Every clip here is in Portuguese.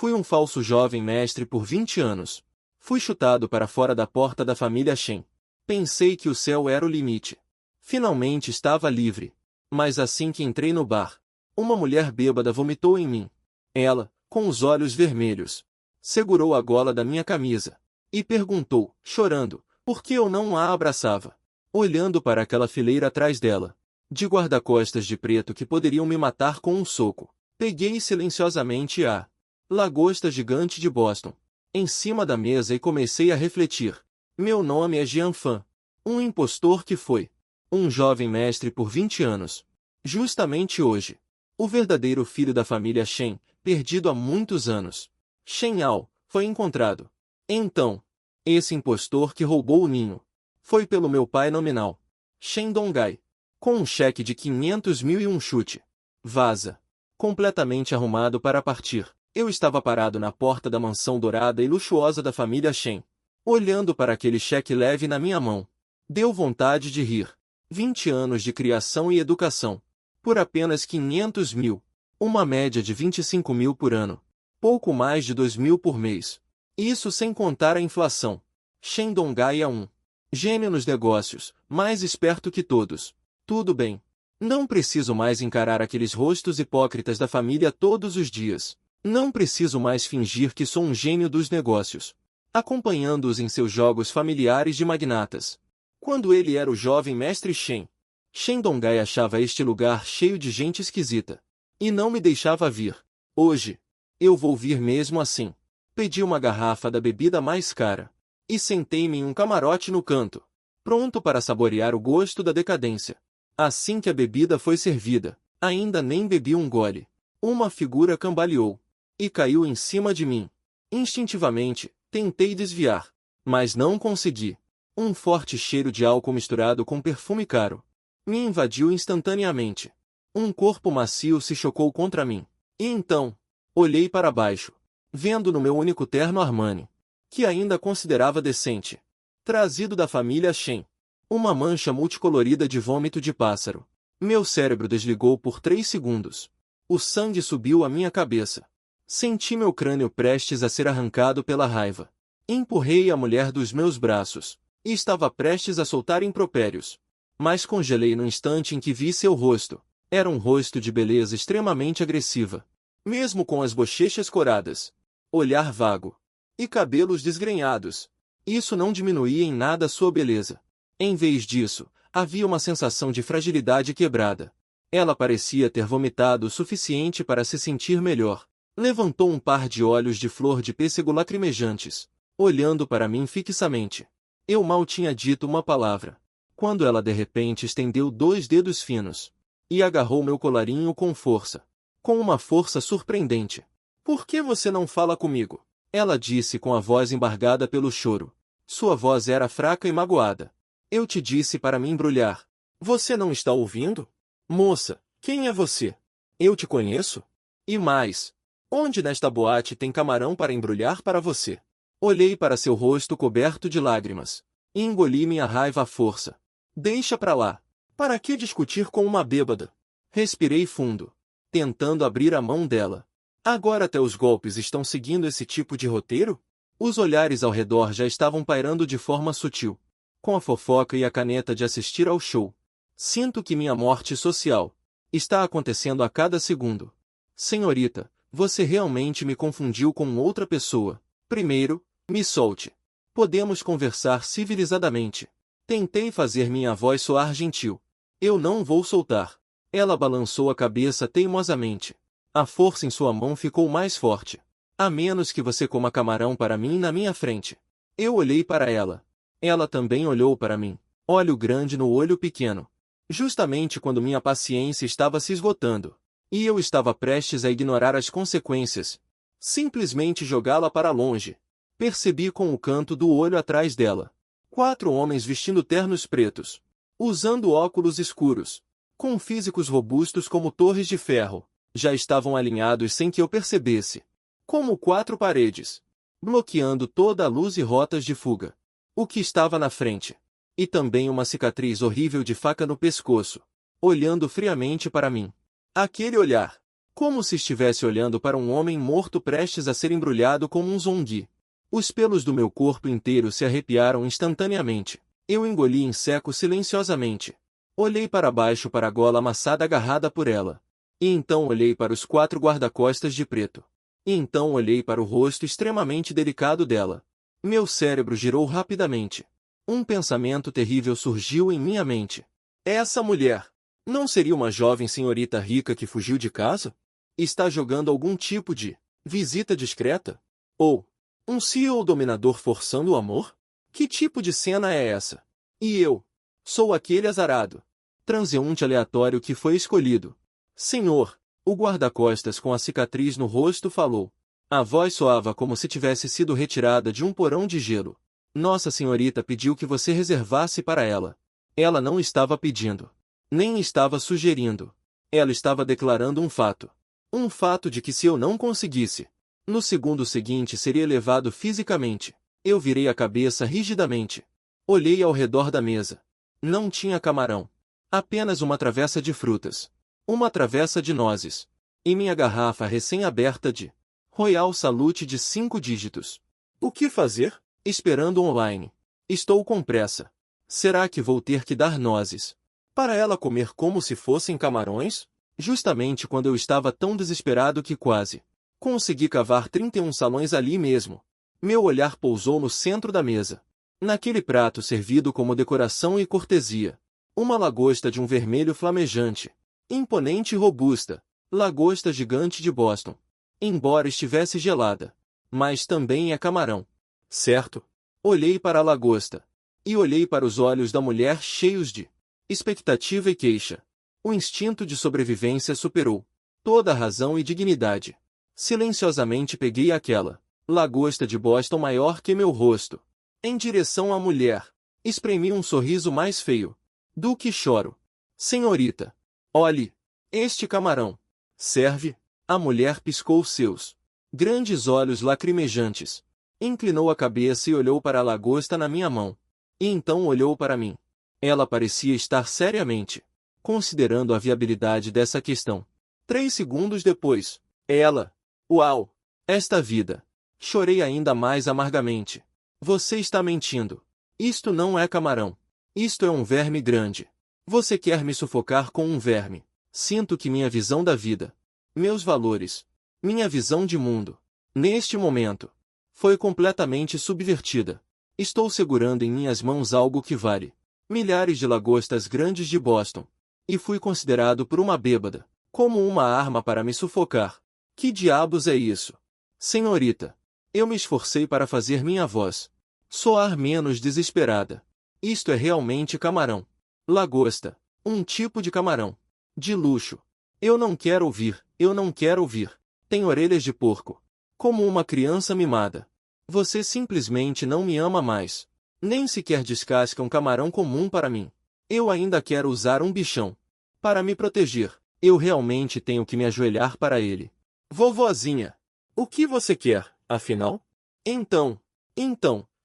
Fui um falso jovem mestre por 20 anos. Fui chutado para fora da porta da família Shen. Pensei que o céu era o limite. Finalmente estava livre. Mas assim que entrei no bar, uma mulher bêbada vomitou em mim. Ela, com os olhos vermelhos, segurou a gola da minha camisa e perguntou, chorando, por que eu não a abraçava. Olhando para aquela fileira atrás dela, de guarda-costas de preto que poderiam me matar com um soco, peguei silenciosamente a lagosta gigante de Boston em cima da mesa e comecei a refletir. Meu nome é Jian Fan. Um impostor que foi um jovem mestre por 20 anos. Justamente hoje, o verdadeiro filho da família Shen, perdido há muitos anos, Shen Yao, foi encontrado. Então, esse impostor que roubou o ninho foi pelo meu pai nominal, Shen Dongai, com um cheque de 500 mil e um chute. Vaza. Completamente arrumado para partir, eu estava parado na porta da mansão dourada e luxuosa da família Shen, olhando para aquele cheque leve na minha mão. Deu vontade de rir. 20 anos de criação e educação, por apenas 500 mil, uma média de 25 mil por ano, pouco mais de 2 mil por mês. Isso sem contar a inflação. Shen Dongai é um gênio nos negócios, mais esperto que todos. Tudo bem. Não preciso mais encarar aqueles rostos hipócritas da família todos os dias. Não preciso mais fingir que sou um gênio dos negócios, acompanhando-os em seus jogos familiares de magnatas. Quando ele era o jovem mestre Shen, Shen Dongai achava este lugar cheio de gente esquisita e não me deixava vir. Hoje, eu vou vir mesmo assim. Pedi uma garrafa da bebida mais cara e sentei-me em um camarote no canto, pronto para saborear o gosto da decadência. Assim que a bebida foi servida, ainda nem bebi um gole, uma figura cambaleou e caiu em cima de mim. Instintivamente, tentei desviar, mas não consegui. Um forte cheiro de álcool misturado com perfume caro me invadiu instantaneamente. Um corpo macio se chocou contra mim. E então, olhei para baixo, vendo no meu único terno Armani, que ainda considerava decente, trazido da família Shen, uma mancha multicolorida de vômito de pássaro. Meu cérebro desligou por 3 segundos. O sangue subiu à minha cabeça. Senti meu crânio prestes a ser arrancado pela raiva. Empurrei a mulher dos meus braços e estava prestes a soltar impropérios. Mas congelei no instante em que vi seu rosto. Era um rosto de beleza extremamente agressiva, mesmo com as bochechas coradas, olhar vago e cabelos desgrenhados. Isso não diminuía em nada sua beleza. Em vez disso, havia uma sensação de fragilidade quebrada. Ela parecia ter vomitado o suficiente para se sentir melhor. Levantou um par de olhos de flor de pêssego lacrimejantes, olhando para mim fixamente. Eu mal tinha dito uma palavra, quando ela de repente estendeu 2 dedos finos e agarrou meu colarinho com força. Com uma força surpreendente. Por que você não fala comigo? Ela disse com a voz embargada pelo choro. Sua voz era fraca e magoada. Eu te disse para me embrulhar. Você não está ouvindo? Moça, quem é você? Eu te conheço? E mais, onde nesta boate tem camarão para embrulhar para você? Olhei para seu rosto coberto de lágrimas e engoli minha raiva à força. Deixa pra lá. Para que discutir com uma bêbada? Respirei fundo, tentando abrir a mão dela. Agora até os golpes estão seguindo esse tipo de roteiro? Os olhares ao redor já estavam pairando de forma sutil, com a fofoca e a caneta de assistir ao show. Sinto que minha morte social está acontecendo a cada segundo. Senhorita, você realmente me confundiu com outra pessoa. Primeiro, me solte. Podemos conversar civilizadamente. Tentei fazer minha voz soar gentil. Eu não vou soltar. Ela balançou a cabeça teimosamente. A força em sua mão ficou mais forte. A menos que você coma camarão para mim na minha frente. Eu olhei para ela. Ela também olhou para mim. Olho grande no olho pequeno. Justamente quando minha paciência estava se esgotando. E eu estava prestes a ignorar as consequências. Simplesmente jogá-la para longe. Percebi com o canto do olho atrás dela 4 homens vestindo ternos pretos, usando óculos escuros, com físicos robustos como torres de ferro. Já estavam alinhados sem que eu percebesse, como 4 paredes, bloqueando toda a luz e rotas de fuga. O que estava na frente? E também uma cicatriz horrível de faca no pescoço, olhando friamente para mim. Aquele olhar como se estivesse olhando para um homem morto prestes a ser embrulhado como um zongui. Os pelos do meu corpo inteiro se arrepiaram instantaneamente. Eu engoli em seco silenciosamente. Olhei para baixo para a gola amassada agarrada por ela. E então olhei para os 4 guarda-costas de preto. E então olhei para o rosto extremamente delicado dela. Meu cérebro girou rapidamente. Um pensamento terrível surgiu em minha mente. Essa mulher não seria uma jovem senhorita rica que fugiu de casa? Está jogando algum tipo de visita discreta? Ou um CEO dominador forçando o amor? Que tipo de cena é essa? E eu? Sou aquele azarado transeunte aleatório que foi escolhido. Senhor, o guarda-costas com a cicatriz no rosto falou. A voz soava como se tivesse sido retirada de um porão de gelo. Nossa senhorita pediu que você reservasse para ela. Ela não estava pedindo. Nem estava sugerindo. Ela estava declarando um fato. Um fato de que se eu não conseguisse, no segundo seguinte seria levado fisicamente. Eu virei a cabeça rigidamente. Olhei ao redor da mesa. Não tinha camarão. Apenas uma travessa de frutas. Uma travessa de nozes. E minha garrafa recém-aberta de Royal Salute de 5 dígitos. O que fazer? Esperando online. Estou com pressa. Será que vou ter que dar nozes para ela comer como se fossem camarões? Justamente quando eu estava tão desesperado que quase consegui cavar 31 salões ali mesmo. Meu olhar pousou no centro da mesa. Naquele prato servido como decoração e cortesia. Uma lagosta de um vermelho flamejante. Imponente e robusta. Lagosta gigante de Boston. Embora estivesse gelada. Mas também é camarão. Certo? Olhei para a lagosta. E olhei para os olhos da mulher cheios de expectativa e queixa. O instinto de sobrevivência superou toda a razão e dignidade. Silenciosamente peguei aquela lagosta de Boston maior que meu rosto. Em direção à mulher. Espremi um sorriso mais feio do que choro. Senhorita, olhe. Este camarão. Serve? A mulher piscou seus grandes olhos lacrimejantes. Inclinou a cabeça e olhou para a lagosta na minha mão. E então olhou para mim. Ela parecia estar seriamente considerando a viabilidade dessa questão. 3 segundos depois, ela. Uau! Esta vida. Chorei ainda mais amargamente. Você está mentindo. Isto não é camarão. Isto é um verme grande. Você quer me sufocar com um verme. Sinto que minha visão da vida, meus valores, minha visão de mundo, neste momento, foi completamente subvertida. Estou segurando em minhas mãos algo que vale milhares de lagostas grandes de Boston. E fui considerado por uma bêbada como uma arma para me sufocar. Que diabos é isso? Senhorita, eu me esforcei para fazer minha voz soar menos desesperada. Isto é realmente camarão. Lagosta. Um tipo de camarão. De luxo. Eu não quero ouvir, eu não quero ouvir. Tem orelhas de porco. Como uma criança mimada. Você simplesmente não me ama mais. Nem sequer descasca um camarão comum para mim. Eu ainda quero usar um bichão. Para me proteger, eu realmente tenho que me ajoelhar para ele. Vovozinha, o que você quer, afinal? Então,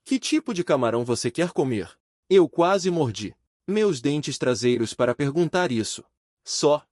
que tipo de camarão você quer comer? Eu quase mordi meus dentes traseiros para perguntar isso. Só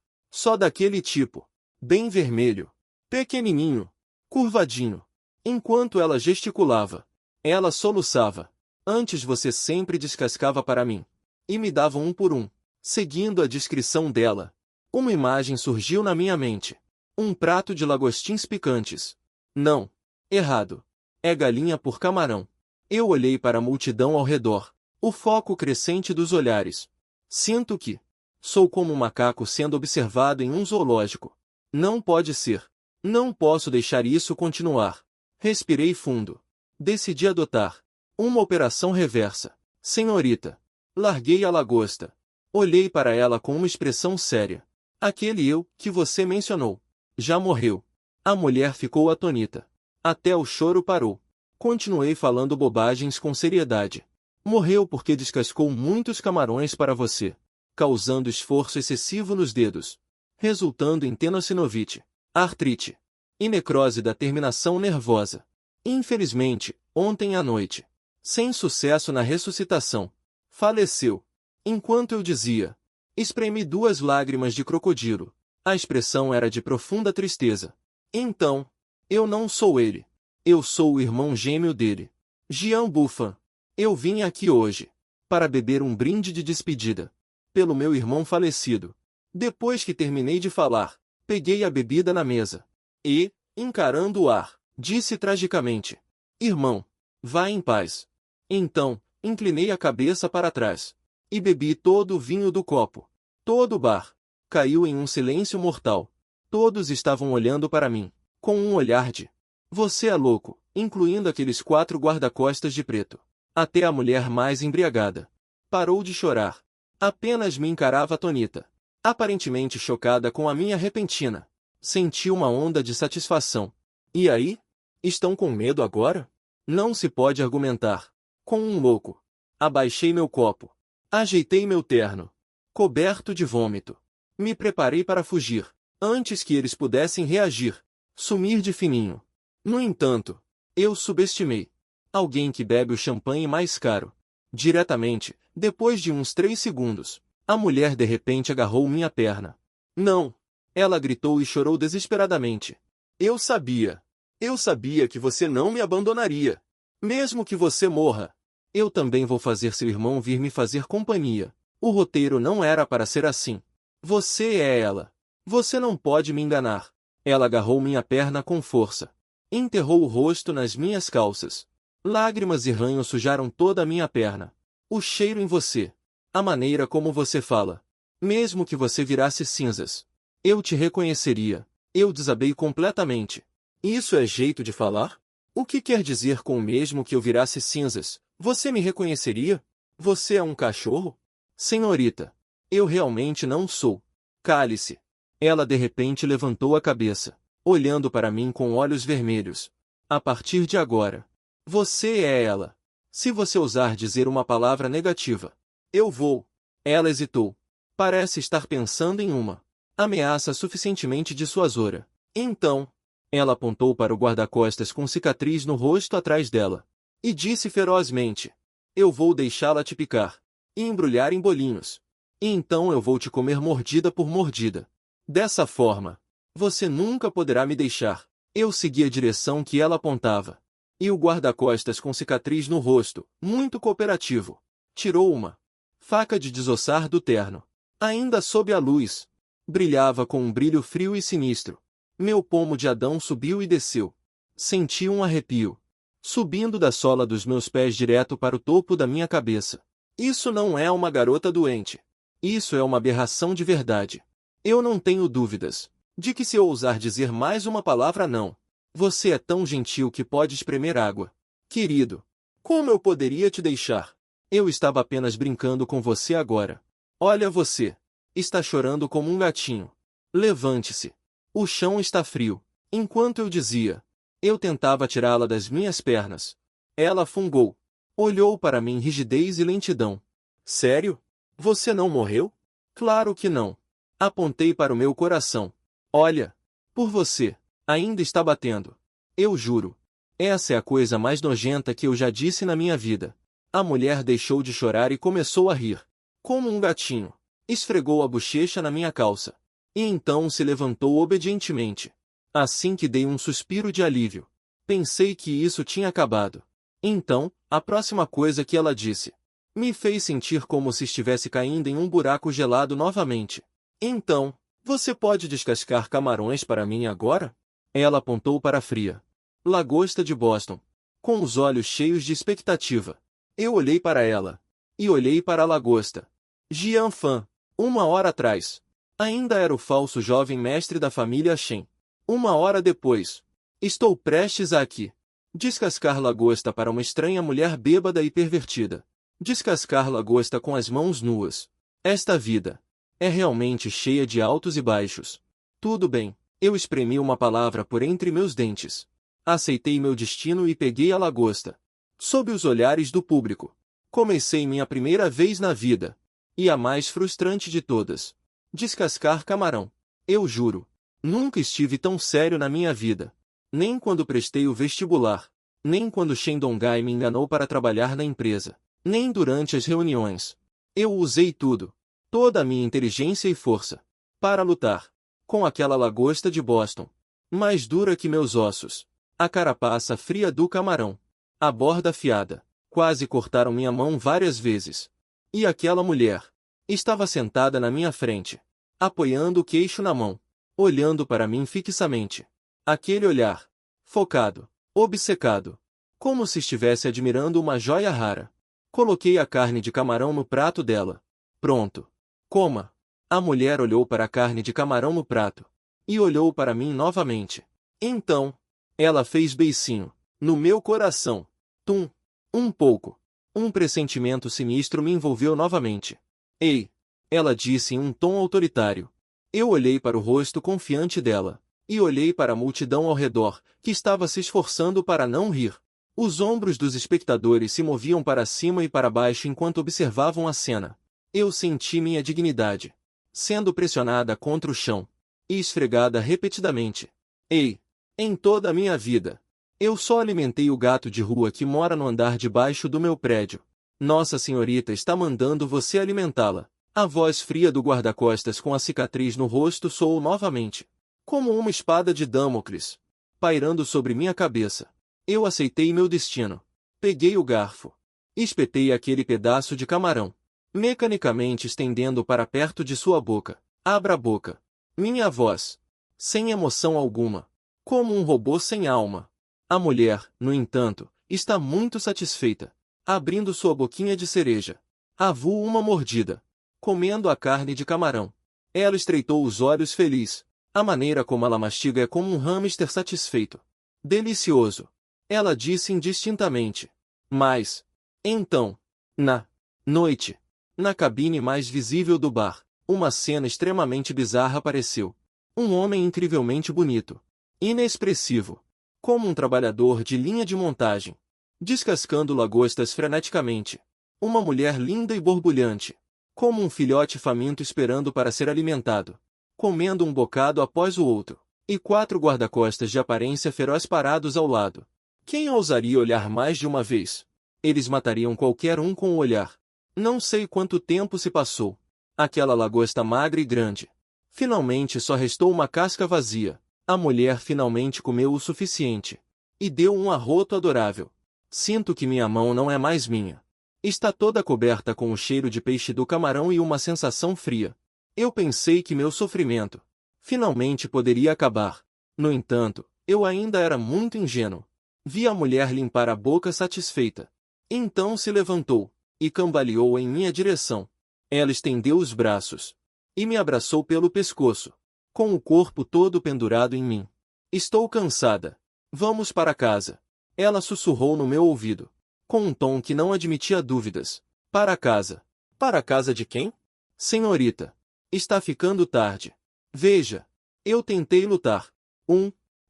daquele tipo. Bem vermelho. Pequenininho. Curvadinho. Enquanto ela gesticulava, ela soluçava. Antes você sempre descascava para mim. E me dava um por um. Seguindo a descrição dela, uma imagem surgiu na minha mente. Um prato de lagostins picantes. Não. Errado. É galinha por camarão. Eu olhei para a multidão ao redor. O foco crescente dos olhares. Sinto que sou como um macaco sendo observado em um zoológico. Não pode ser. Não posso deixar isso continuar. Respirei fundo. Decidi adotar uma operação reversa. Senhorita. Larguei a lagosta. Olhei para ela com uma expressão séria. Aquele eu que você mencionou já morreu. A mulher ficou atônita. Até o choro parou. Continuei falando bobagens com seriedade. Morreu porque descascou muitos camarões para você, causando esforço excessivo nos dedos, resultando em tenossinovite, artrite e necrose da terminação nervosa. Infelizmente, ontem à noite, sem sucesso na ressuscitação, faleceu. Enquanto eu dizia, espremi 2 lágrimas de crocodilo. A expressão era de profunda tristeza. Então, eu não sou ele. Eu sou o irmão gêmeo dele. Jian Bufan. Eu vim aqui hoje para beber um brinde de despedida pelo meu irmão falecido. Depois que terminei de falar, peguei a bebida na mesa e, encarando o ar, disse tragicamente: Irmão, vá em paz. Então, inclinei a cabeça para trás e bebi todo o vinho do copo. Todo o bar caiu em um silêncio mortal. Todos estavam olhando para mim com um olhar de: você é louco, incluindo aqueles 4 guarda-costas de preto. Até a mulher mais embriagada parou de chorar. Apenas me encarava atônita, aparentemente chocada com a minha repentina. Senti uma onda de satisfação. E aí? Estão com medo agora? Não se pode argumentar com um louco. Abaixei meu copo. Ajeitei meu terno, coberto de vômito. Me preparei para fugir, antes que eles pudessem reagir, sumir de fininho. No entanto, eu subestimei alguém que bebe o champanhe mais caro. Diretamente, depois de uns 3 segundos, a mulher de repente agarrou minha perna. Não! Ela gritou e chorou desesperadamente. Eu sabia! Eu sabia que você não me abandonaria. Mesmo que você morra. Eu também vou fazer seu irmão vir me fazer companhia. O roteiro não era para ser assim. Você é ela. Você não pode me enganar. Ela agarrou minha perna com força. Enterrou o rosto nas minhas calças. Lágrimas e ranho sujaram toda a minha perna. O cheiro em você. A maneira como você fala. Mesmo que você virasse cinzas, eu te reconheceria. Eu desabei completamente. Isso é jeito de falar? O que quer dizer com mesmo que eu virasse cinzas, você me reconheceria? Você é um cachorro? Senhorita, eu realmente não sou. Cale-se. Ela de repente levantou a cabeça, olhando para mim com olhos vermelhos. A partir de agora, você é ela. Se você ousar dizer uma palavra negativa, eu vou. Ela hesitou. Parece estar pensando em uma ameaça suficientemente dissuasora. Então, ela apontou para o guarda-costas com cicatriz no rosto atrás dela e disse ferozmente: eu vou deixá-la te picar e embrulhar em bolinhos. E então eu vou te comer mordida por mordida. Dessa forma, você nunca poderá me deixar. Eu segui a direção que ela apontava. E o guarda-costas com cicatriz no rosto, muito cooperativo, tirou uma faca de desossar do terno. Ainda sob a luz, brilhava com um brilho frio e sinistro. Meu pomo de Adão subiu e desceu. Senti um arrepio, subindo da sola dos meus pés direto para o topo da minha cabeça. Isso não é uma garota doente. Isso é uma aberração de verdade. Eu não tenho dúvidas de que se eu ousar dizer mais uma palavra não, você é tão gentil que pode espremer água. Querido, como eu poderia te deixar? Eu estava apenas brincando com você agora. Olha você. Está chorando como um gatinho. Levante-se. O chão está frio. Enquanto eu dizia, eu tentava tirá-la das minhas pernas. Ela fungou. Olhou para mim em rigidez e lentidão. Sério? Você não morreu? Claro que não. Apontei para o meu coração. Olha. Por você. Ainda está batendo. Eu juro. Essa é a coisa mais nojenta que eu já disse na minha vida. A mulher deixou de chorar e começou a rir. Como um gatinho. Esfregou a bochecha na minha calça. E então se levantou obedientemente. Assim que dei um suspiro de alívio. Pensei que isso tinha acabado. Então, a próxima coisa que ela disse me fez sentir como se estivesse caindo em um buraco gelado novamente. Então, você pode descascar camarões para mim agora? Ela apontou para a fria lagosta de Boston, com os olhos cheios de expectativa. Eu olhei para ela. E olhei para a lagosta. Jian Fan, 1 hora atrás, ainda era o falso jovem mestre da família Shen. 1 hora depois, estou prestes a aqui descascar lagosta para uma estranha mulher bêbada e pervertida. Descascar lagosta com as mãos nuas. Esta vida é realmente cheia de altos e baixos. Tudo bem, eu espremi uma palavra por entre meus dentes. Aceitei meu destino e peguei a lagosta. Sob os olhares do público, comecei minha primeira vez na vida. E a mais frustrante de todas. Descascar camarão. Eu juro, nunca estive tão sério na minha vida. Nem quando prestei o vestibular. Nem quando Shen Dongai me enganou para trabalhar na empresa. Nem durante as reuniões. Eu usei tudo. Toda a minha inteligência e força. Para lutar. com aquela lagosta de Boston, mais dura que meus ossos, a carapaça fria do camarão, a borda afiada, quase cortaram minha mão várias vezes. E aquela mulher estava sentada na minha frente, apoiando o queixo na mão, olhando para mim fixamente. Aquele olhar, focado, obcecado, como se estivesse admirando uma joia rara. Coloquei a carne de camarão no prato dela. Pronto. Coma. A mulher olhou para a carne de camarão no prato. E olhou para mim novamente. Então, ela fez beicinho. No meu coração. Tum. Um pouco. Um pressentimento sinistro me envolveu novamente. Ei! Ela disse em um tom autoritário. Eu olhei para o rosto confiante dela. E olhei para a multidão ao redor, que estava se esforçando para não rir. Os ombros dos espectadores se moviam para cima e para baixo enquanto observavam a cena. Eu senti minha dignidade sendo pressionada contra o chão e esfregada repetidamente. Ei! Em toda a minha vida, eu só alimentei o gato de rua que mora no andar de baixo do meu prédio. Nossa senhorita está mandando você alimentá-la. A voz fria do guarda-costas com a cicatriz no rosto soou novamente, como uma espada de Damocles, pairando sobre minha cabeça. Eu aceitei meu destino. Peguei o garfo. Espetei aquele pedaço de camarão, mecanicamente estendendo para perto de sua boca. Abra a boca. Minha voz, sem emoção alguma, como um robô sem alma. A mulher, no entanto, está muito satisfeita, abrindo sua boquinha de cereja. Avô uma mordida, comendo a carne de camarão. Ela estreitou os olhos feliz. A maneira como ela mastiga é como um hamster satisfeito. Delicioso. Ela disse indistintamente. Mas, então, na noite, na cabine mais visível do bar, uma cena extremamente bizarra apareceu. Um homem incrivelmente bonito, inexpressivo, como um trabalhador de linha de montagem, descascando lagostas freneticamente. Uma mulher linda e borbulhante, como um filhote faminto esperando para ser alimentado, comendo um bocado após o outro, e 4 guarda-costas de aparência feroz parados ao lado. Quem ousaria olhar mais de uma vez? Eles matariam qualquer um com o olhar. Não sei quanto tempo se passou. Aquela lagosta magra e grande. Finalmente só restou uma casca vazia. A mulher finalmente comeu o suficiente. E deu um arroto adorável. Sinto que minha mão não é mais minha. Está toda coberta com o cheiro de peixe do camarão e uma sensação fria. Eu pensei que meu sofrimento finalmente poderia acabar. No entanto, eu ainda era muito ingênuo. Vi a mulher limpar a boca satisfeita. Então se levantou e cambaleou em minha direção. Ela estendeu os braços e me abraçou pelo pescoço, com o corpo todo pendurado em mim. Estou cansada. Vamos para casa. Ela sussurrou no meu ouvido, com um tom que não admitia dúvidas. Para casa. Para a casa de quem? Senhorita. Está ficando tarde. Veja. Eu tentei lutar.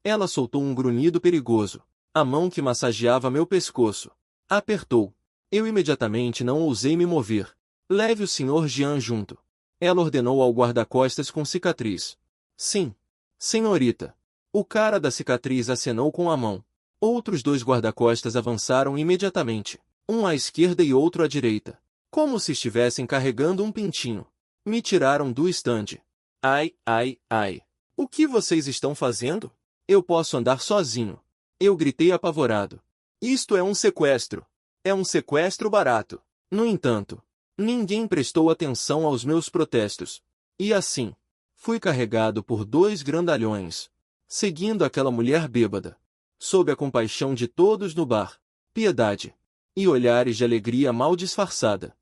Ela soltou um grunhido perigoso. A mão que massageava meu pescoço apertou. Eu imediatamente não ousei me mover. Leve o Sr. Jean junto. Ela ordenou ao guarda-costas com cicatriz. Sim. Senhorita. O cara da cicatriz acenou com a mão. Outros 2 guarda-costas avançaram imediatamente, um à esquerda e outro à direita, como se estivessem carregando um pintinho. Me tiraram do estande. Ai, ai, ai. O que vocês estão fazendo? Eu posso andar sozinho. Eu gritei apavorado. Isto é um sequestro. É um sequestro barato. No entanto, ninguém prestou atenção aos meus protestos. E assim, fui carregado por 2 grandalhões, seguindo aquela mulher bêbada, sob a compaixão de todos no bar, piedade e olhares de alegria mal disfarçada.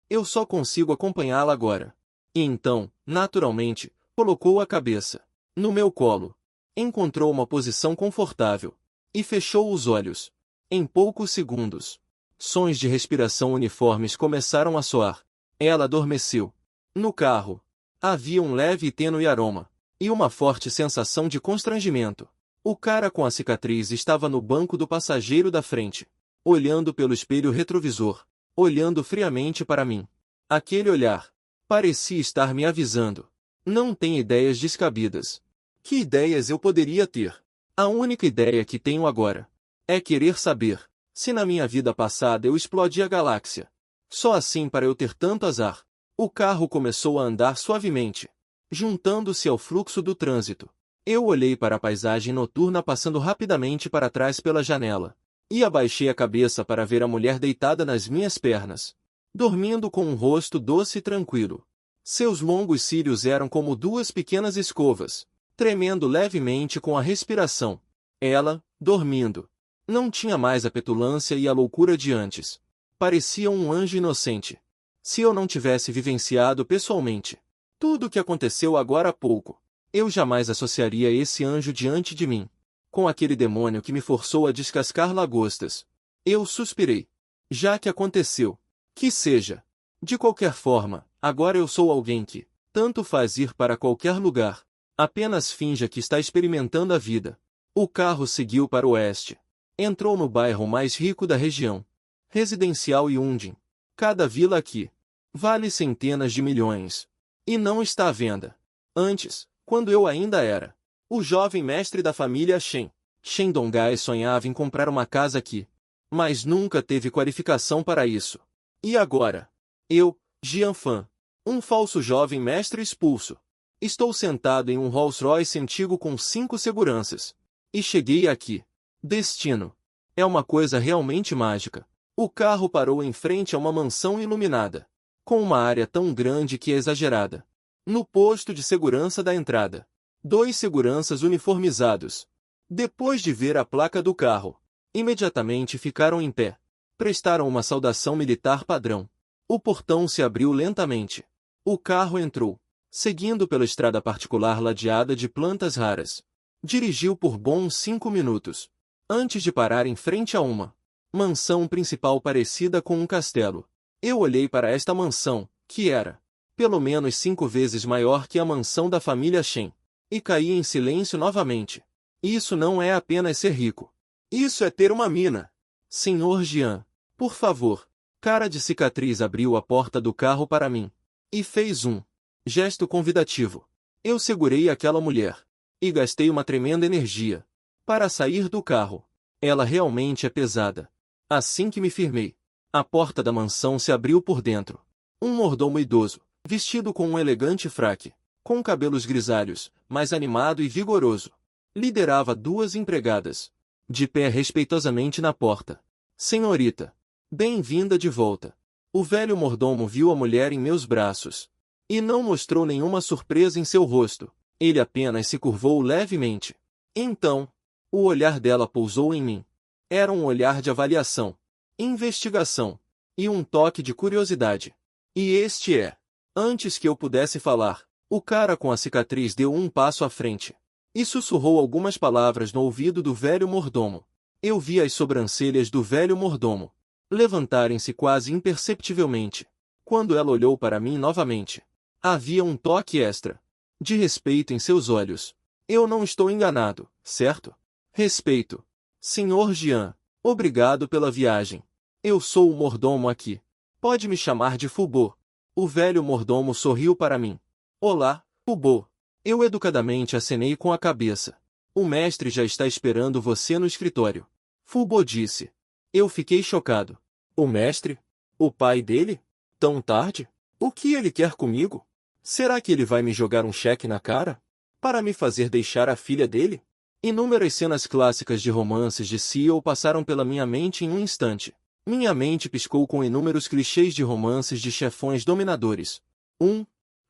Eu só consigo acompanhá-la agora. E então, naturalmente, colocou a cabeça no meu colo, encontrou uma posição confortável e fechou os olhos. Em poucos segundos, sons de respiração uniformes começaram a soar. Ela adormeceu. No carro, havia um leve e tênue aroma, e uma forte sensação de constrangimento. O cara com a cicatriz estava no banco do passageiro da frente, olhando pelo espelho retrovisor, olhando friamente para mim. Aquele olhar parecia estar me avisando. Não tem ideias descabidas. Que ideias eu poderia ter? A única ideia que tenho agora é querer saber se na minha vida passada eu explodi a galáxia. Só assim para eu ter tanto azar. O carro começou a andar suavemente. juntando-se ao fluxo do trânsito. Eu olhei para a paisagem noturna passando rapidamente para trás pela janela, e abaixei a cabeça para ver a mulher deitada nas minhas pernas, dormindo com um rosto doce e tranquilo. Seus longos cílios eram como duas pequenas escovas, tremendo levemente com a respiração. Ela, dormindo, não tinha mais a petulância e a loucura de antes. Parecia um anjo inocente. Se eu não tivesse vivenciado pessoalmente tudo o que aconteceu agora há pouco, eu jamais associaria esse anjo diante de mim com aquele demônio que me forçou a descascar lagostas. Eu suspirei. Já que aconteceu, que seja. De qualquer forma, agora eu sou alguém que tanto faz ir para qualquer lugar. Apenas finja que está experimentando a vida. O carro seguiu para o oeste. Entrou no bairro mais rico da região. Residencial Yundin. Cada vila aqui vale centenas de milhões. E não está à venda. Antes, quando eu ainda era o jovem mestre da família Shen, Shen Dongai sonhava em comprar uma casa aqui. Mas nunca teve qualificação para isso. E agora? Eu, Jian Fan, um falso jovem mestre expulso. Estou sentado em um Rolls-Royce antigo com 5 seguranças. E cheguei aqui. Destino. É uma coisa realmente mágica. O carro parou em frente a uma mansão iluminada, com uma área tão grande que é exagerada. No posto de segurança da entrada, 2 seguranças uniformizados. Depois de ver a placa do carro, imediatamente ficaram em pé. Prestaram uma saudação militar padrão. O portão se abriu lentamente. O carro entrou, seguindo pela estrada particular ladeada de plantas raras. Dirigiu por bons 5 minutos, antes de parar em frente a uma mansão principal parecida com um castelo. Eu olhei para esta mansão, que era pelo menos 5 vezes maior que a mansão da família Shen, e caí em silêncio novamente. Isso não é apenas ser rico. Isso é ter uma mina. Senhor Jian, por favor. Cara de cicatriz abriu a porta do carro para mim e fez um gesto convidativo. Eu segurei aquela mulher e gastei uma tremenda energia para sair do carro. Ela realmente é pesada. Assim que me firmei, a porta da mansão se abriu por dentro. Um mordomo idoso, vestido com um elegante fraque, com cabelos grisalhos, mas animado e vigoroso, liderava 2 empregadas, de pé respeitosamente na porta. Senhorita, bem-vinda de volta. O velho mordomo viu a mulher em meus braços e não mostrou nenhuma surpresa em seu rosto. Ele apenas se curvou levemente. Então, o olhar dela pousou em mim. Era um olhar de avaliação, investigação e um toque de curiosidade. E este é. Antes que eu pudesse falar, o cara com a cicatriz deu um passo à frente e sussurrou algumas palavras no ouvido do velho mordomo. Eu vi as sobrancelhas do velho mordomo levantarem-se quase imperceptivelmente. Quando ela olhou para mim novamente, havia um toque extra de respeito em seus olhos. Eu não estou enganado, certo? Respeito. Senhor Jian, obrigado pela viagem. Eu sou o mordomo aqui. Pode me chamar de Fubô. O velho mordomo sorriu para mim. Olá, Fubô. Eu educadamente acenei com a cabeça. O mestre já está esperando você no escritório. Fubô disse. Eu fiquei chocado. O mestre? O pai dele? Tão tarde? O que ele quer comigo? Será que ele vai me jogar um cheque na cara? Para me fazer deixar a filha dele? Inúmeras cenas clássicas de romances de CEO passaram pela minha mente em um instante. Minha mente piscou com inúmeros clichês de romances de chefões dominadores.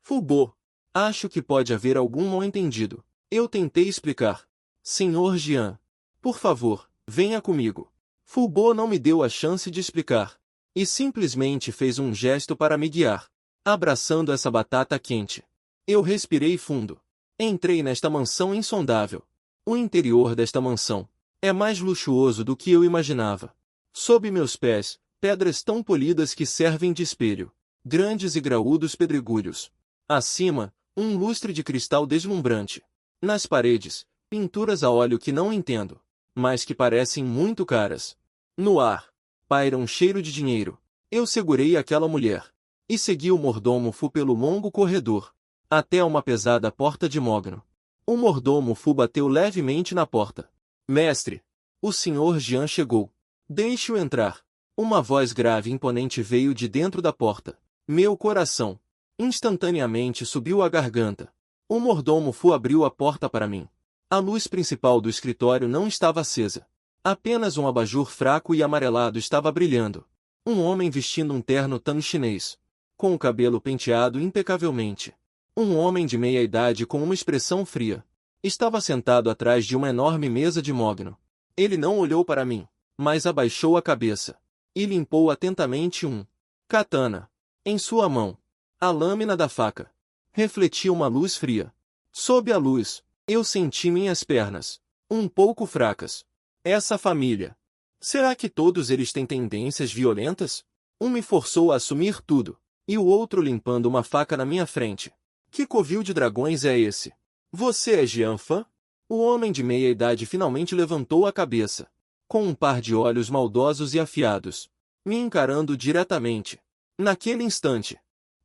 Fubô. Acho que pode haver algum mal-entendido. Eu tentei explicar. Senhor Jian, por favor, venha comigo. Fubô não me deu a chance de explicar, e simplesmente fez um gesto para me guiar, abraçando essa batata quente. Eu respirei fundo. Entrei nesta mansão insondável. O interior desta mansão é mais luxuoso do que eu imaginava. Sob meus pés, pedras tão polidas que servem de espelho, grandes e graúdos pedregulhos. Acima, um lustre de cristal deslumbrante. Nas paredes, pinturas a óleo que não entendo, mas que parecem muito caras. No ar, paira um cheiro de dinheiro. Eu segurei aquela mulher e segui o mordomo Fu pelo longo corredor, até uma pesada porta de mogno. O mordomo Fu bateu levemente na porta. Mestre, o senhor Jian chegou. Deixe-o entrar. Uma voz grave e imponente veio de dentro da porta. Meu coração instantaneamente subiu à garganta. O mordomo Fu abriu a porta para mim. A luz principal do escritório não estava acesa. Apenas um abajur fraco e amarelado estava brilhando. Um homem vestindo um terno tan chinês, com o cabelo penteado impecavelmente. Um homem de meia idade com uma expressão fria. Estava sentado atrás de uma enorme mesa de mogno. Ele não olhou para mim, mas abaixou a cabeça e limpou atentamente um katana em sua mão. A lâmina da faca refletia uma luz fria. Sob a luz, eu senti minhas pernas um pouco fracas. Essa família. Será que todos eles têm tendências violentas? Um me forçou a assumir tudo, e o outro limpando uma faca na minha frente. Que covil de dragões é esse? Você é Jian Fan? O homem de meia idade finalmente levantou a cabeça, com um par de olhos maldosos e afiados, me encarando diretamente. Naquele instante,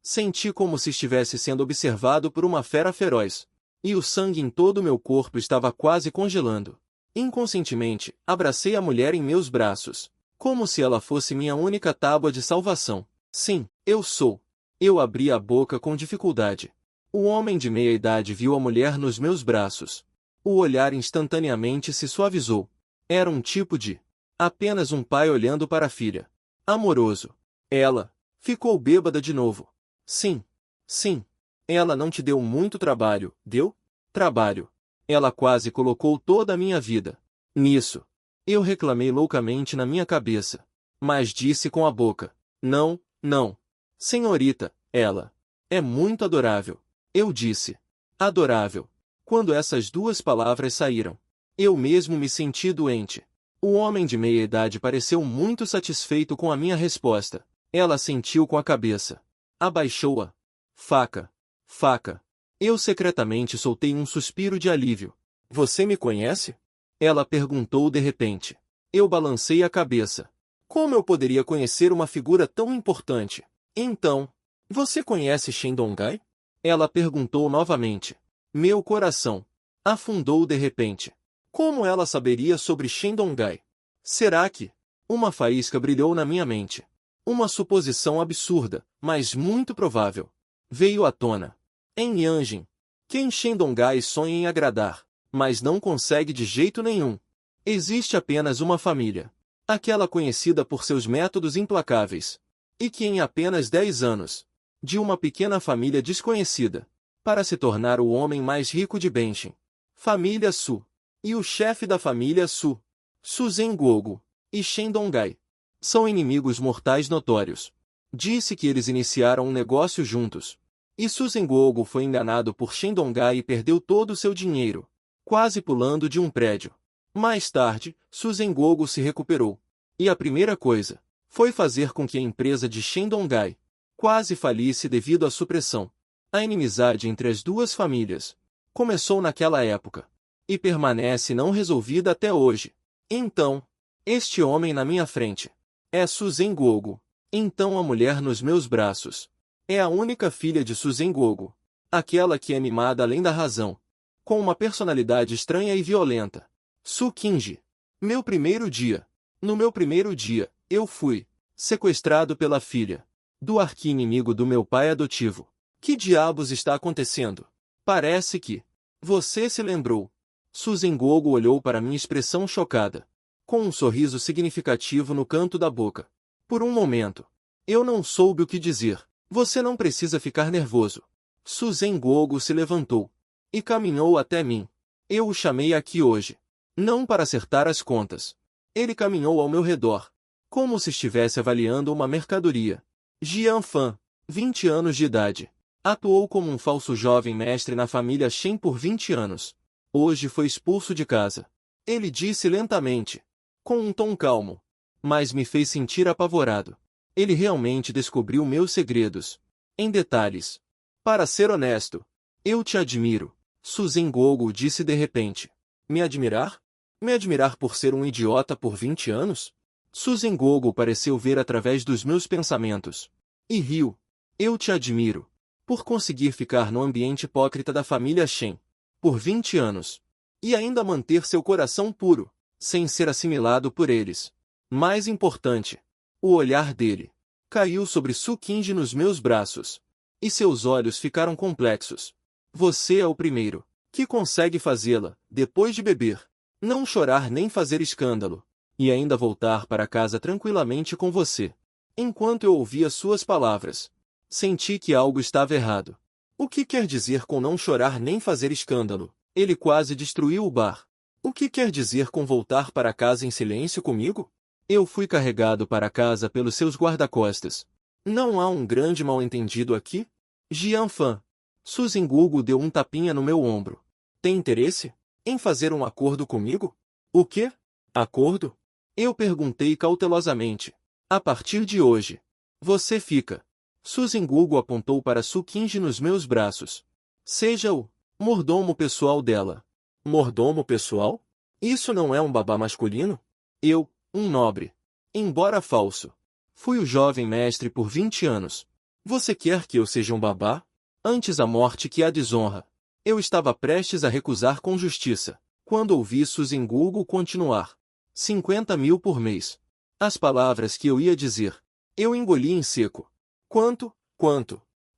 senti como se estivesse sendo observado por uma fera feroz, e o sangue em todo o meu corpo estava quase congelando. Inconscientemente, abracei a mulher em meus braços, como se ela fosse minha única tábua de salvação. Sim, eu sou. Eu abri a boca com dificuldade. O homem de meia idade viu a mulher nos meus braços. O olhar instantaneamente se suavizou. Era um tipo de apenas um pai olhando para a filha. Amoroso. Ela ficou bêbada de novo. Sim. Sim. Ela não te deu muito trabalho, deu? Trabalho. Ela quase colocou toda a minha vida nisso. Eu reclamei loucamente na minha cabeça, mas disse com a boca: não, não. Senhorita, ela é muito adorável. Eu disse: adorável. Quando essas duas palavras saíram, eu mesmo me senti doente. O homem de meia idade pareceu muito satisfeito com a minha resposta. Ela sentiu com a cabeça. Abaixou a faca. Faca. Eu secretamente soltei um suspiro de alívio. Você me conhece? Ela perguntou de repente. Eu balancei a cabeça. Como eu poderia conhecer uma figura tão importante? Então, você conhece Shen Dongai? Ela perguntou novamente. Meu coração afundou de repente. Como ela saberia sobre Shen Dongai? Será que? Uma faísca brilhou na minha mente. Uma suposição absurda, mas muito provável, veio à tona. Em Yanjin, quem Shen Dongai sonha em agradar, mas não consegue de jeito nenhum. Existe apenas uma família. Aquela conhecida por seus métodos implacáveis. E que em apenas 10 anos, de uma pequena família desconhecida, para se tornar o homem mais rico de Benshin. Família Su. E o chefe da família Su, Su Zhenguogu, e Shen Dongai, são inimigos mortais notórios. Disse que eles iniciaram um negócio juntos. E Su Zhenguogu foi enganado por Shen Dongai e perdeu todo o seu dinheiro, quase pulando de um prédio. Mais tarde, Su Zhenguogu se recuperou. E a primeira coisa foi fazer com que a empresa de Shen Dongai quase falisse devido à supressão. A inimizade entre as duas famílias começou naquela época e permanece não resolvida até hoje. Então, este homem na minha frente é Su Zhenguogu. Então a mulher nos meus braços é a única filha de Su Zhenguogu, aquela que é mimada além da razão, com uma personalidade estranha e violenta. Su Qingji. Meu primeiro dia. No meu primeiro dia, eu fui sequestrado pela filha do arqui-inimigo do meu pai adotivo. Que diabos está acontecendo? Parece que você se lembrou. Su Zhenguogu olhou para minha expressão chocada, com um sorriso significativo no canto da boca. Por um momento, eu não soube o que dizer. Você não precisa ficar nervoso. Su Zhenguogu se levantou e caminhou até mim. Eu o chamei aqui hoje, não para acertar as contas. Ele caminhou ao meu redor, como se estivesse avaliando uma mercadoria. Jian Fan, 20 anos de idade, atuou como um falso jovem mestre na família Shen por 20 anos. Hoje foi expulso de casa. Ele disse lentamente, com um tom calmo, mas me fez sentir apavorado. Ele realmente descobriu meus segredos, em detalhes. Para ser honesto, eu te admiro, Su Zhenguogu disse de repente. Me admirar? Me admirar por ser um idiota por 20 anos? Su Zhenguogu pareceu ver através dos meus pensamentos. E riu. Eu te admiro por conseguir ficar no ambiente hipócrita da família Shen por 20 anos. E ainda manter seu coração puro, sem ser assimilado por eles. Mais importante, o olhar dele caiu sobre Su Qingji nos meus braços. E seus olhos ficaram complexos. Você é o primeiro que consegue fazê-la, depois de beber, não chorar nem fazer escândalo, e ainda voltar para casa tranquilamente com você. Enquanto eu ouvia suas palavras, senti que algo estava errado. O que quer dizer com não chorar nem fazer escândalo? Ele quase destruiu o bar. O que quer dizer com voltar para casa em silêncio comigo? Eu fui carregado para casa pelos seus guarda-costas. Não há um grande mal-entendido aqui? Jianfan. Susan Gugu deu um tapinha no meu ombro. Tem interesse em fazer um acordo comigo? O quê? Acordo? Eu perguntei cautelosamente. A partir de hoje, você fica. Susan Gugu apontou para Su Qingji nos meus braços. Seja o mordomo pessoal dela. Mordomo pessoal? Isso não é um babá masculino? Eu, um nobre, embora falso, fui o jovem mestre por 20 anos. Você quer que eu seja um babá? Antes a morte que a desonra. Eu estava prestes a recusar com justiça, quando ouvi Susan Gugu continuar. 50.000 por mês. As palavras que eu ia dizer, eu engoli em seco. Quanto?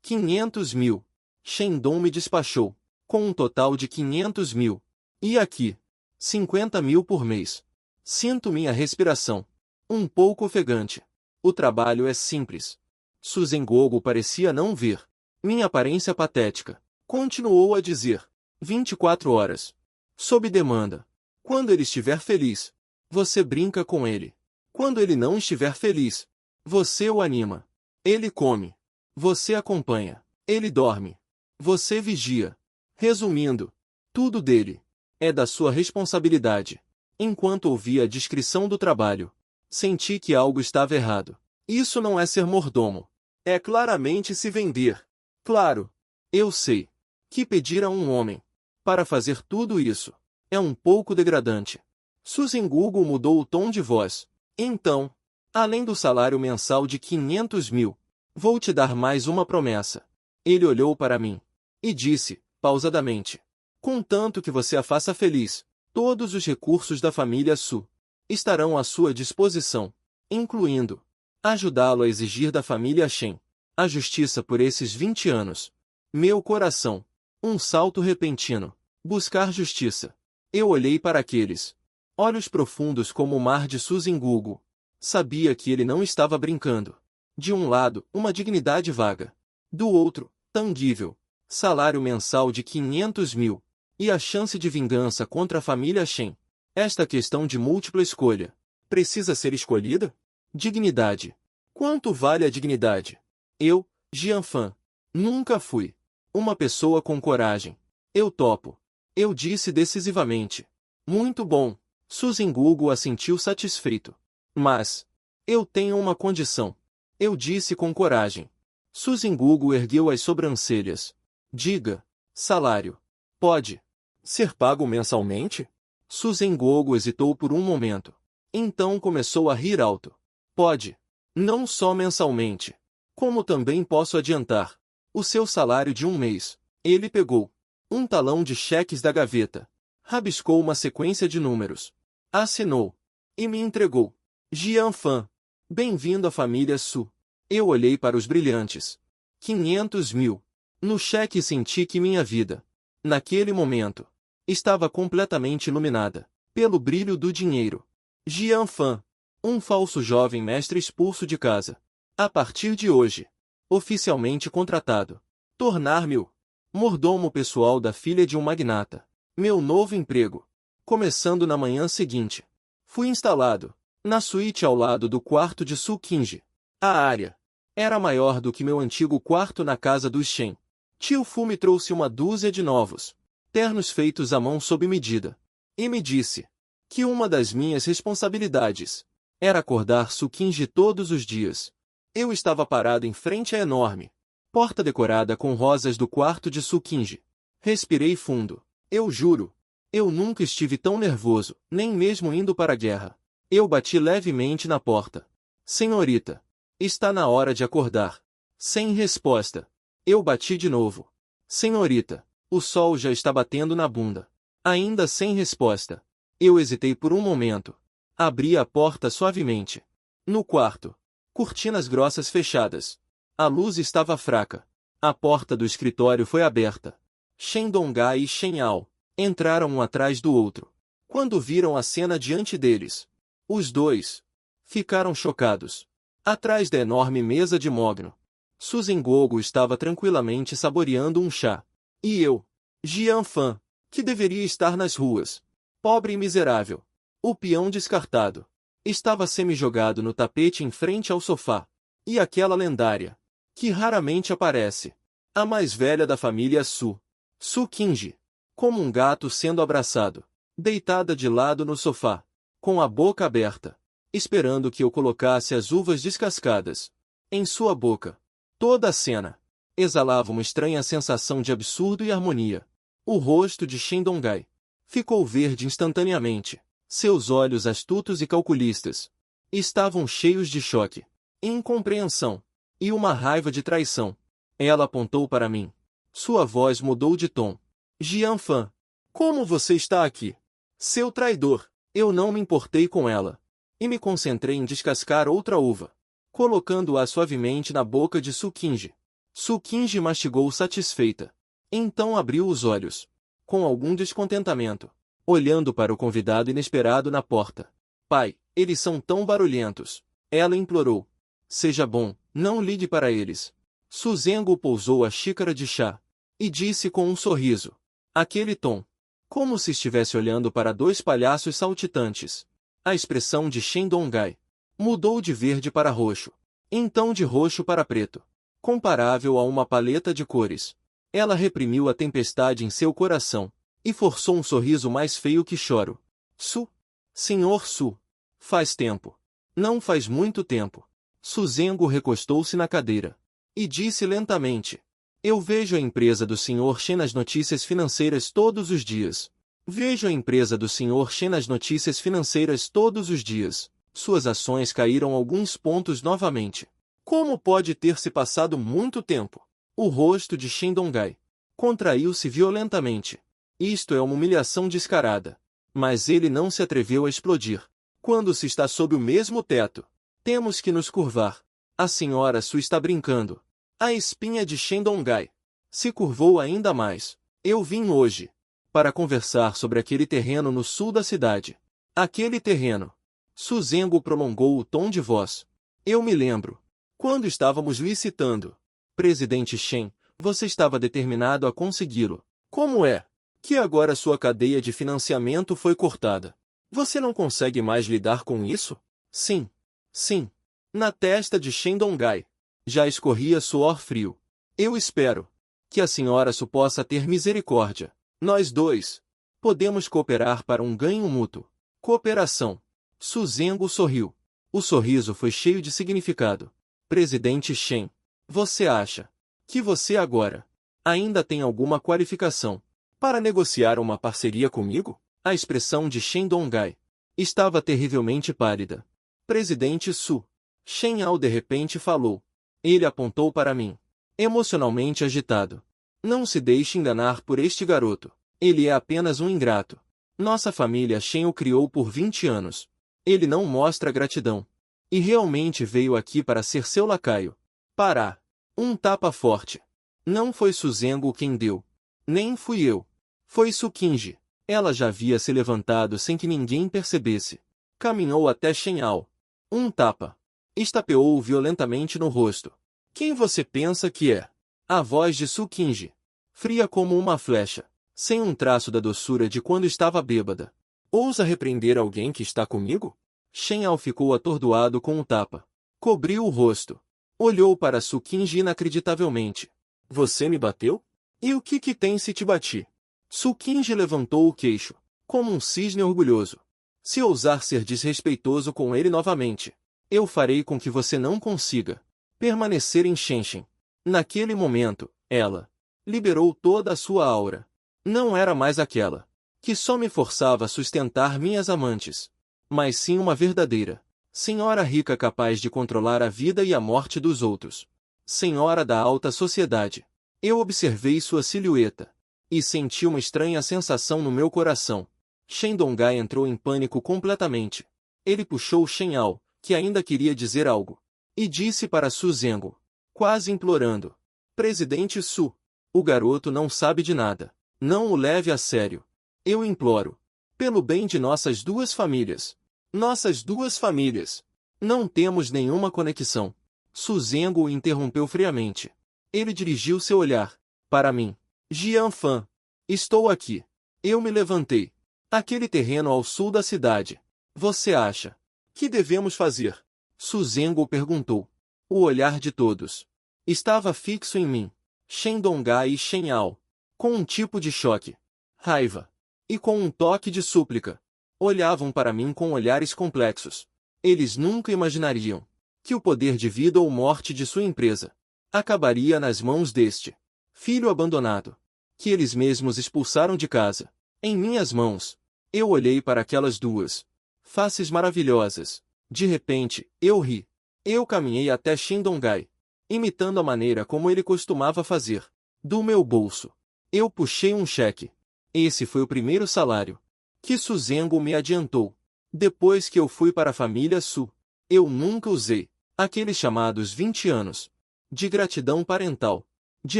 500.000. Shendong me despachou, com um total de 500.000. E aqui? 50.000 por mês. Sinto minha respiração um pouco ofegante. O trabalho é simples. Susan Gugu parecia não ver minha aparência patética. Continuou a dizer. 24 horas. Sob demanda. Quando ele estiver feliz, você brinca com ele. Quando ele não estiver feliz, você o anima. Ele come. Você acompanha. Ele dorme. Você vigia. Resumindo, tudo dele é da sua responsabilidade. Enquanto ouvia a descrição do trabalho, senti que algo estava errado. Isso não é ser mordomo. É claramente se vender. Claro, eu sei que pedir a um homem para fazer tudo isso é um pouco degradante. Susan Gugu mudou o tom de voz. Então, além do salário mensal de 500.000, vou te dar mais uma promessa. Ele olhou para mim e disse, pausadamente, contanto que você a faça feliz, todos os recursos da família Su estarão à sua disposição, incluindo ajudá-lo a exigir da família Shen a justiça por esses 20 anos. Meu coração, um salto repentino, buscar justiça. Eu olhei para aqueles olhos profundos como o mar de Susan Gugu. Sabia que ele não estava brincando. De um lado, uma dignidade vaga. Do outro, tangível, salário mensal de 500.000. E a chance de vingança contra a família Shen. Esta questão de múltipla escolha precisa ser escolhida? Dignidade. Quanto vale a dignidade? Eu, Jianfan, nunca fui uma pessoa com coragem. Eu topo. Eu disse decisivamente. Muito bom. Susan Gugu assentiu satisfeito. Mas eu tenho uma condição. Eu disse com coragem. Susan Gugu ergueu as sobrancelhas. Diga. Salário. Pode ser pago mensalmente? Susan Gugu hesitou por um momento. Então começou a rir alto. Pode. Não só mensalmente. Como também posso adiantar o seu salário de um mês. Ele pegou um talão de cheques da gaveta. Rabiscou uma sequência de números. Assinou. E me entregou. Jianfan. Bem-vindo à família Su. Eu olhei para os brilhantes 500.000. No cheque senti que minha vida, naquele momento, estava completamente iluminada pelo brilho do dinheiro. Jianfan. Um falso jovem mestre expulso de casa. A partir de hoje, oficialmente contratado. Tornar-me o mordomo pessoal da filha de um magnata. Meu novo emprego. Começando na manhã seguinte. Fui instalado na suíte ao lado do quarto de Su Qingji. A área era maior do que meu antigo quarto na casa dos Shen. Tio Fu me trouxe uma dúzia de novos ternos feitos à mão sob medida. E me disse que uma das minhas responsabilidades era acordar Su Qingji todos os dias. Eu estava parado em frente à enorme porta decorada com rosas do quarto de Su Qingji. Respirei fundo. Eu juro, eu nunca estive tão nervoso, nem mesmo indo para a guerra. Eu bati levemente na porta. Senhorita, está na hora de acordar. Sem resposta. Eu bati de novo. Senhorita, o sol já está batendo na bunda. Ainda sem resposta. Eu hesitei por um momento. Abri a porta suavemente. No quarto, cortinas grossas fechadas. A luz estava fraca. A porta do escritório foi aberta. Shen Dongai e Shen Yao entraram um atrás do outro. Quando viram a cena diante deles, os dois ficaram chocados. Atrás da enorme mesa de mogno, Su Zhengogo estava tranquilamente saboreando um chá. E eu, Jian Fan, que deveria estar nas ruas, pobre e miserável, o peão descartado, estava semi-jogado no tapete em frente ao sofá. E aquela lendária, que raramente aparece, a mais velha da família Su, Su Qingji, como um gato sendo abraçado, deitada de lado no sofá, com a boca aberta, esperando que eu colocasse as uvas descascadas em sua boca. Toda a cena exalava uma estranha sensação de absurdo e harmonia. O rosto de Shen Dongai ficou verde instantaneamente. Seus olhos astutos e calculistas estavam cheios de choque, incompreensão e uma raiva de traição. Ela apontou para mim. Sua voz mudou de tom. Jian Fan, como você está aqui? Seu traidor! Eu não me importei com ela e me concentrei em descascar outra uva, colocando-a suavemente na boca de Su Qingji. Su Qingji mastigou satisfeita. Então abriu os olhos, com algum descontentamento, olhando para o convidado inesperado na porta. Pai, eles são tão barulhentos. Ela implorou. Seja bom, não ligue para eles. Su Zhengo pousou a xícara de chá e disse com um sorriso. Aquele tom, como se estivesse olhando para dois palhaços saltitantes. A expressão de Shen Dongai mudou de verde para roxo, então de roxo para preto, comparável a uma paleta de cores. Ela reprimiu a tempestade em seu coração e forçou um sorriso mais feio que choro. Su, Senhor Su, faz tempo. Não faz muito tempo. Su Zhengo recostou-se na cadeira e disse lentamente. Eu vejo a empresa do Sr. Shen nas notícias financeiras todos os dias. Vejo a empresa do Sr. Shen nas notícias financeiras todos os dias. Suas ações caíram alguns pontos novamente. Como pode ter se passado muito tempo? O rosto de Shen Dongai contraiu-se violentamente. Isto é uma humilhação descarada. Mas ele não se atreveu a explodir. Quando se está sob o mesmo teto, temos que nos curvar. A senhora Su está brincando. A espinha de Shen Dongai se curvou ainda mais. Eu vim hoje para conversar sobre aquele terreno no sul da cidade. Aquele terreno. Su Zhengo prolongou o tom de voz. Eu me lembro. Quando estávamos licitando. Presidente Shen, você estava determinado a consegui-lo. Como é que agora sua cadeia de financiamento foi cortada? Você não consegue mais lidar com isso? Sim. Sim. Na testa de Shen Dongai já escorria suor frio. Eu espero que a senhora Su possa ter misericórdia. Nós dois podemos cooperar para um ganho mútuo. Cooperação. Su Zhengo sorriu. O sorriso foi cheio de significado. Presidente Shen, você acha que você agora ainda tem alguma qualificação para negociar uma parceria comigo? A expressão de Shen Dongai estava terrivelmente pálida. Presidente Su, Shen Yao de repente falou. Ele apontou para mim, emocionalmente agitado. Não se deixe enganar por este garoto. Ele é apenas um ingrato. Nossa família Shen o criou por 20 anos. Ele não mostra gratidão. E realmente veio aqui para ser seu lacaio. Pará. Um tapa forte. Não foi Su Zhengo quem deu. Nem fui eu. Foi Su Qingji. Ela já havia se levantado sem que ninguém percebesse. Caminhou até Shen Yao. Um tapa. Estapeou-o violentamente no rosto. Quem você pensa que é? A voz de Su Qingji, fria como uma flecha, sem um traço da doçura de quando estava bêbada. Ousa repreender alguém que está comigo? Shen Yao ficou atordoado com o tapa. Cobriu o rosto. Olhou para Su Qingji inacreditavelmente. Você me bateu? E o que tem se te bati? Su Qingji levantou o queixo, como um cisne orgulhoso. Se ousar ser desrespeitoso com ele novamente, eu farei com que você não consiga permanecer em Shenshen. Naquele momento, ela liberou toda a sua aura. Não era mais aquela que só me forçava a sustentar minhas amantes, mas sim uma verdadeira senhora rica capaz de controlar a vida e a morte dos outros. Senhora da alta sociedade. Eu observei sua silhueta e senti uma estranha sensação no meu coração. Shen Dongai entrou em pânico completamente. Ele puxou Shen Yao, que ainda queria dizer algo, e disse para Su Zhengo, quase implorando. Presidente Su, O garoto não sabe de nada. Não o leve a sério. Eu imploro. Pelo bem de nossas duas famílias. Nossas duas famílias. Não temos nenhuma conexão. Su Zhengo o interrompeu friamente. Ele dirigiu seu olhar para mim. Jian Fan. Estou aqui. Eu me levantei. Aquele terreno ao sul da cidade. Você acha? Que devemos fazer? Su Zhengo perguntou. O olhar de todos estava fixo em mim. Shen Dongai e Shen Ao. Com um tipo de choque, raiva e com um toque de súplica. Olhavam para mim com olhares complexos. Eles nunca imaginariam que o poder de vida ou morte de sua empresa acabaria nas mãos deste filho abandonado, que eles mesmos expulsaram de casa. Em minhas mãos, eu olhei para aquelas duas faces maravilhosas. De repente, eu ri. Eu caminhei até Shen Dongai, imitando a maneira como ele costumava fazer. Do meu bolso, eu puxei um cheque. Esse foi o primeiro salário que Su Zhengo me adiantou. Depois que eu fui para a família Su, eu nunca usei aqueles chamados 20 anos de gratidão parental. De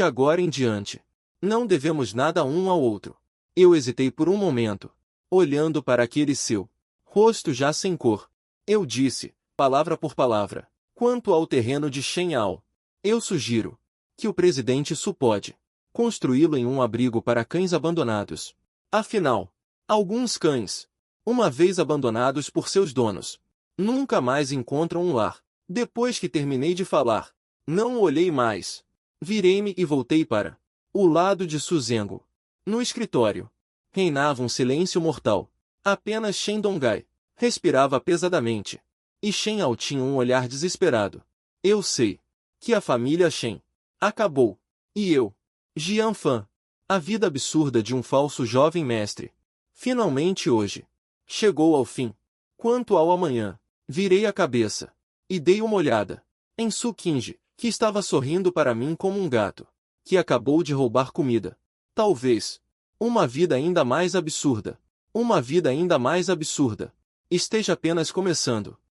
agora em diante, não devemos nada um ao outro. Eu hesitei por um momento, olhando para aquele seu rosto já sem cor. Eu disse, palavra por palavra, quanto ao terreno de Shen Ao, eu sugiro que o presidente Su pode construí-lo em um abrigo para cães abandonados. Afinal, alguns cães, uma vez abandonados por seus donos, nunca mais encontram um lar. Depois que terminei de falar, não olhei mais. Virei-me e voltei para o lado de Su Zhengo. No escritório, reinava um silêncio mortal. Apenas Shen Dongai respirava pesadamente. E Shen Ao tinha um olhar desesperado. Eu sei que a família Shen acabou. E eu, Jian Fan, a vida absurda de um falso jovem mestre, finalmente hoje chegou ao fim. Quanto ao amanhã, virei a cabeça e dei uma olhada em Su Qingji, que estava sorrindo para mim como um gato que acabou de roubar comida. Talvez uma vida ainda mais absurda, esteja apenas começando.